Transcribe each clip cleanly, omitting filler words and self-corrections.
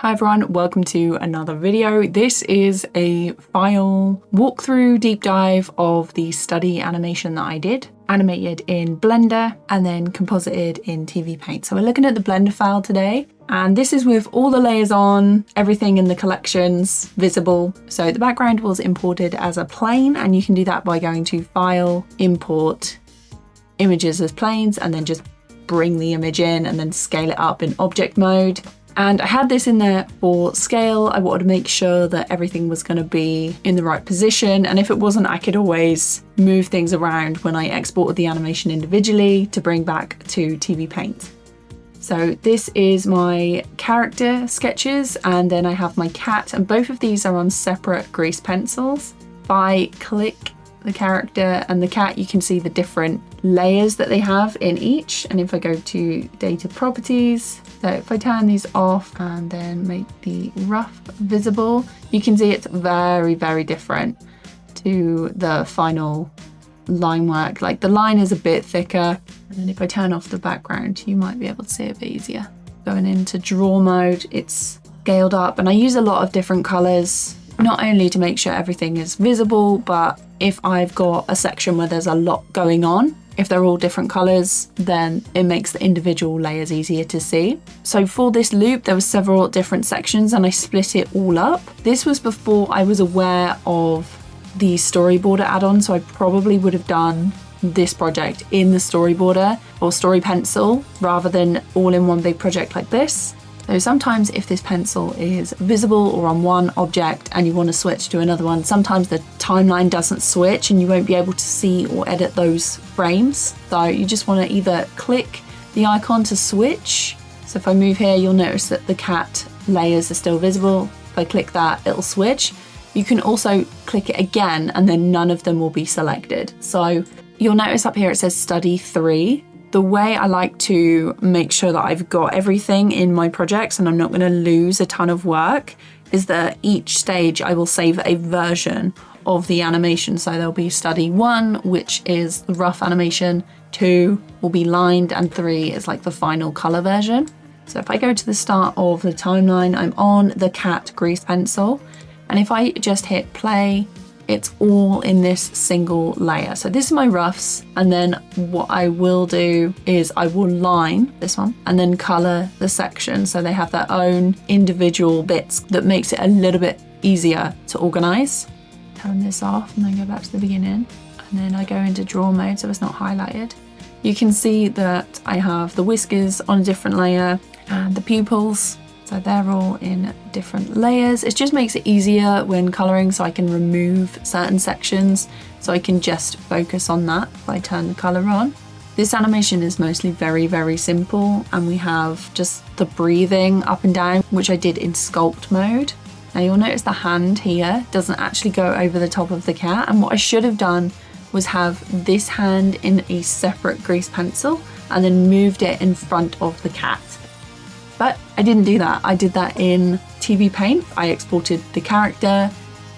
Hi everyone, welcome to another video. This is a file walkthrough deep dive of the study animation that I did, animated in Blender and then composited in TVPaint. So we're looking at the Blender file today, and this is with all the layers on, everything in the collections visible. So the background was imported as a plane, and you can do that by going to File, Import, Images as Planes, and then just bring the image in and then scale it up in object mode. And I had this in there for scale. I wanted to make sure that everything was going to be in the right position. And if it wasn't, I could always move things around when I exported the animation individually to bring back to TVPaint. So this is my character sketches, and then I have my cat, and both of these are on separate grease pencils. If I click the character and the cat, you can see the different layers that they have in each. And if I go to data properties, so if I turn these off and then make the rough visible, you can see it's very, very different to the final line work. Like the line is a bit thicker. And then if I turn off the background, you might be able to see it a bit easier. Going into draw mode, it's scaled up, and I use a lot of different colors, not only to make sure everything is visible, but if I've got a section where there's a lot going on, if they're all different colors, then it makes the individual layers easier to see. So for this loop, there were several different sections and I split it all up. This was before I was aware of the storyboarder add-on, so I probably would have done this project in the storyboarder or story pencil rather than all in one big project like this. So sometimes if this pencil is visible or on one object and you want to switch to another one, sometimes the timeline doesn't switch and you won't be able to see or edit those frames. So you just want to either click the icon to switch. So if I move here, you'll notice that the cat layers are still visible. If I click that, it'll switch. You can also click it again and then none of them will be selected. So you'll notice up here it says study 3. The way I like to make sure that I've got everything in my projects and I'm not going to lose a ton of work is that each stage I will save a version of the animation. So there'll be study 1, which is the rough animation, 2 will be lined, and 3 is like the final color version. So if I go to the start of the timeline, I'm on the cat grease pencil, and if I just hit play, it's all in this single layer. So this is my roughs, and then what I will do is I will line this one and then color the section so they have their own individual bits. That makes it a little bit easier to organize. Turn this off and then go back to the beginning, and then I go into draw mode so it's not highlighted. You can see that I have the whiskers on a different layer and the pupils. So they're all in different layers. It just makes it easier when coloring, so I can remove certain sections, so I can just focus on that if I turn the color on. This animation is mostly very, very simple, and we have just the breathing up and down, which I did in sculpt mode. Now you'll notice the hand here doesn't actually go over the top of the cat, and what I should have done was have this hand in a separate grease pencil and then moved it in front of the cat. But I didn't do that. I did that in TVPaint. I exported the character,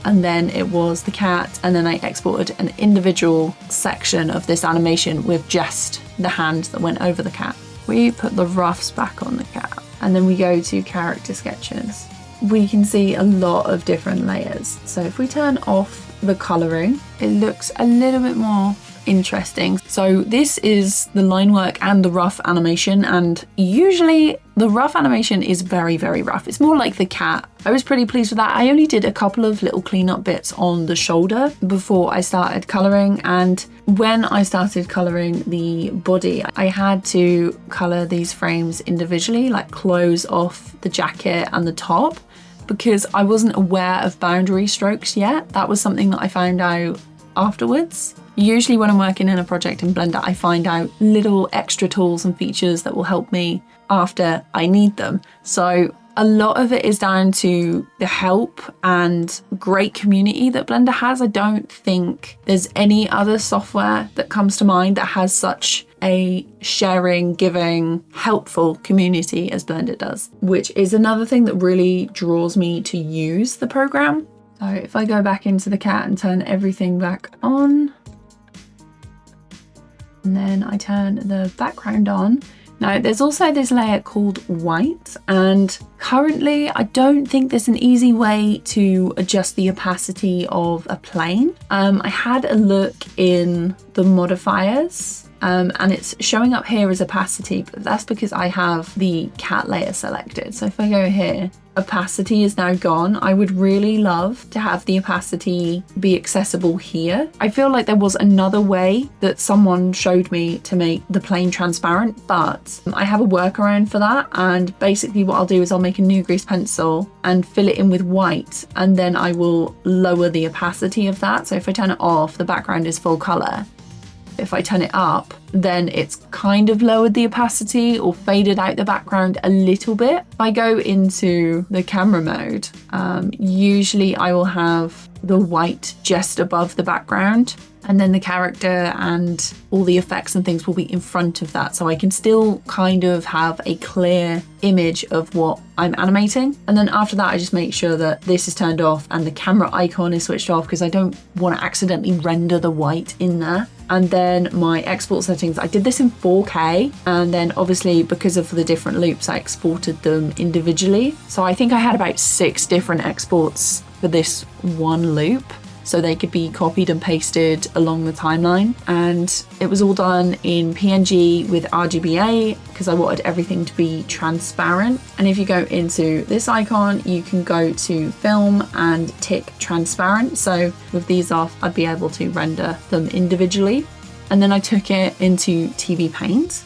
and then it was the cat, and then I exported an individual section of this animation with just the hand that went over the cat. We put the roughs back on the cat, and then we go to character sketches. We can see a lot of different layers. So if we turn off the coloring, it looks a little bit more interesting. So this is the line work and the rough animation, and usually the rough animation is very, very rough. It's more like the cat. I was pretty pleased with that. I only did a couple of little cleanup bits on the shoulder before I started coloring, and when I started coloring the body, I had to color these frames individually, like close off the jacket and the top, because I wasn't aware of boundary strokes yet. That was something that I found out afterwards. Usually when I'm working in a project in Blender, I find out little extra tools and features that will help me after I need them. So a lot of it is down to the help and great community that Blender has. I don't think there's any other software that comes to mind that has such a sharing, giving, helpful community as Blender does, which is another thing that really draws me to use the program. So if I go back into the cat and turn everything back on, and then I turn the background on, Now there's also this layer called white, and currently I don't think there's an easy way to adjust the opacity of a plane. I had a look in the modifiers and it's showing up here as opacity, but that's because I have the cat layer selected. So if I go here, opacity is now gone. I would really love to have the opacity be accessible here. I feel like there was another way that someone showed me to make the plane transparent, but I have a workaround for that. And basically what I'll do is I'll make a new grease pencil and fill it in with white, and then I will lower the opacity of that. So if I turn it off, the background is full color. If I turn it up, then it's kind of lowered the opacity or faded out the background a little bit. If I go into the camera mode, usually I will have the white just above the background, and then the character and all the effects and things will be in front of that. So I can still kind of have a clear image of what I'm animating. And then after that, I just make sure that this is turned off and the camera icon is switched off, because I don't want to accidentally render the white in there. And then my export settings, I did this in 4K, and then obviously because of the different loops, I exported them individually. So I think I had about 6 different exports for this one loop, so they could be copied and pasted along the timeline. And it was all done in PNG with RGBA because I wanted everything to be transparent. And if you go into this icon, you can go to film and tick transparent. So with these off, I'd be able to render them individually. And then I took it into TVPaint.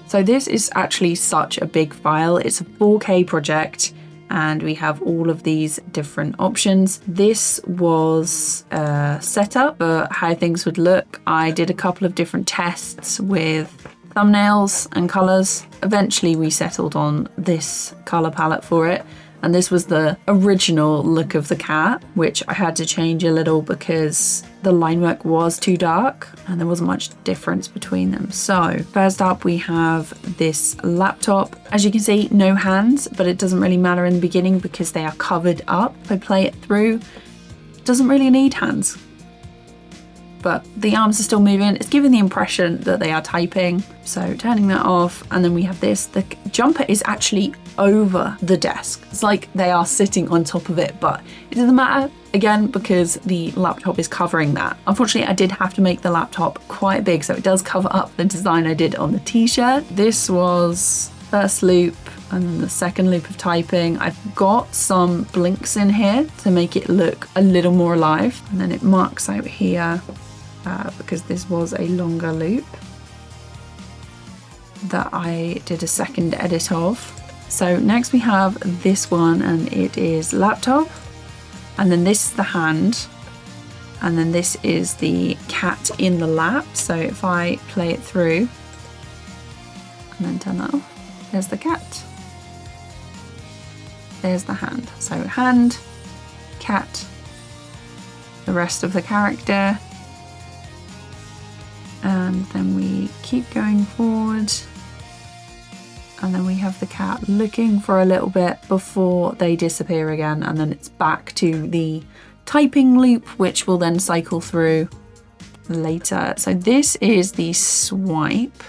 So this is actually such a big file. It's a 4K project, and we have all of these different options. This was a setup for how things would look. I did a couple of different tests with thumbnails and colors. Eventually we settled on this color palette for it. And this was the original look of the cat, which I had to change a little because the line work was too dark and there wasn't much difference between them. So first up, we have this laptop. As you can see, no hands, but it doesn't really matter in the beginning because they are covered up. If I play it through, it doesn't really need hands, but the arms are still moving. It's giving the impression that they are typing. So turning that off, and then we have this. The jumper is actually over the desk. It's like they are sitting on top of it, but it doesn't matter, again, because the laptop is covering that. Unfortunately, I did have to make the laptop quite big, so it does cover up the design I did on the t-shirt. This was first loop and then the second loop of typing. I've got some blinks in here to make it look a little more alive, and then it marks out here because this was a longer loop that I did a second edit of. So next we have this one, and it is laptop, and then this is the hand, and then this is the cat in the lap. So if I play it through and then turn that off, there's the cat, there's the hand. So hand, cat, the rest of the character, and then we keep going forward. And then we have the cat looking for a little bit before they disappear again. And then it's back to the typing loop, which will then cycle through later. So this is the swipe.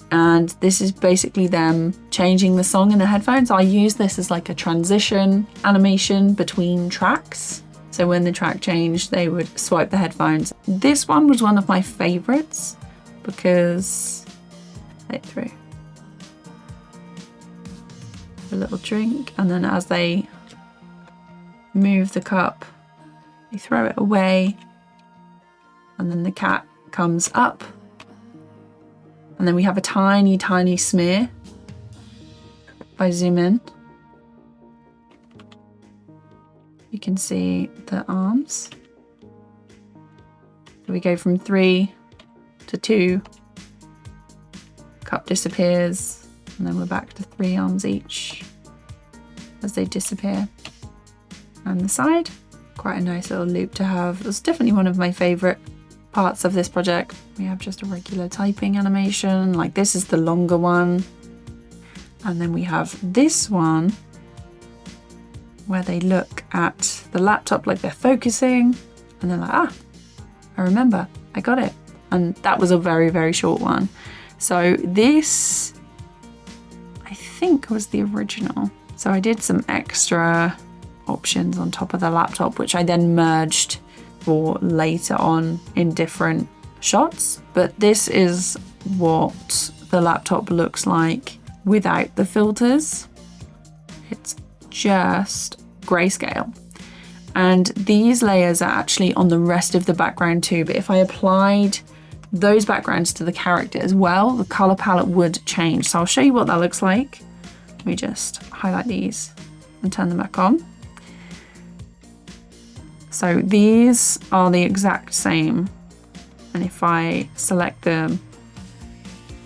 And this is basically them changing the song in the headphones. I use this as like a transition animation between tracks. So when the track changed, they would swipe the headphones. This one was one of my favorites because play it through. A little drink, and then as they move the cup, they throw it away, and then the cat comes up, and then we have a tiny, tiny smear. If I zoom in, you can see the arms. So we go from 3 to 2, cup disappears, and then we're back to 3 arms each as they disappear. And the side, quite a nice little loop to have. It's definitely one of my favorite parts of this project. We have just a regular typing animation, like this is the longer one. And then we have this one where they look at the laptop like they're focusing, and they're like, ah, I remember, I got it. And that was a very, very short one. So this, I think, was the original. So I did some extra options on top of the laptop, which I then merged for later on in different shots. But this is what the laptop looks like without the filters. It's just grayscale. And these layers are actually on the rest of the background too, but if I applied those backgrounds to the character as well, the color palette would change. So I'll show you what that looks like. Let me just highlight these and turn them back on. So these are the exact same. And if I select them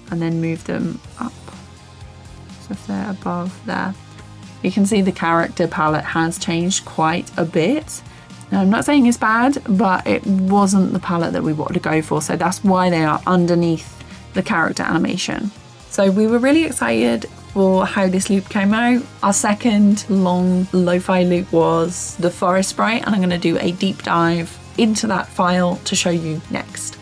and then move them up, so if they're above there, you can see the character palette has changed quite a bit. Now, I'm not saying it's bad, but it wasn't the palette that we wanted to go for. So that's why they are underneath the character animation. So we were really excited for how this loop came out. Our second long lo-fi loop was the forest sprite, and I'm going to do a deep dive into that file to show you next.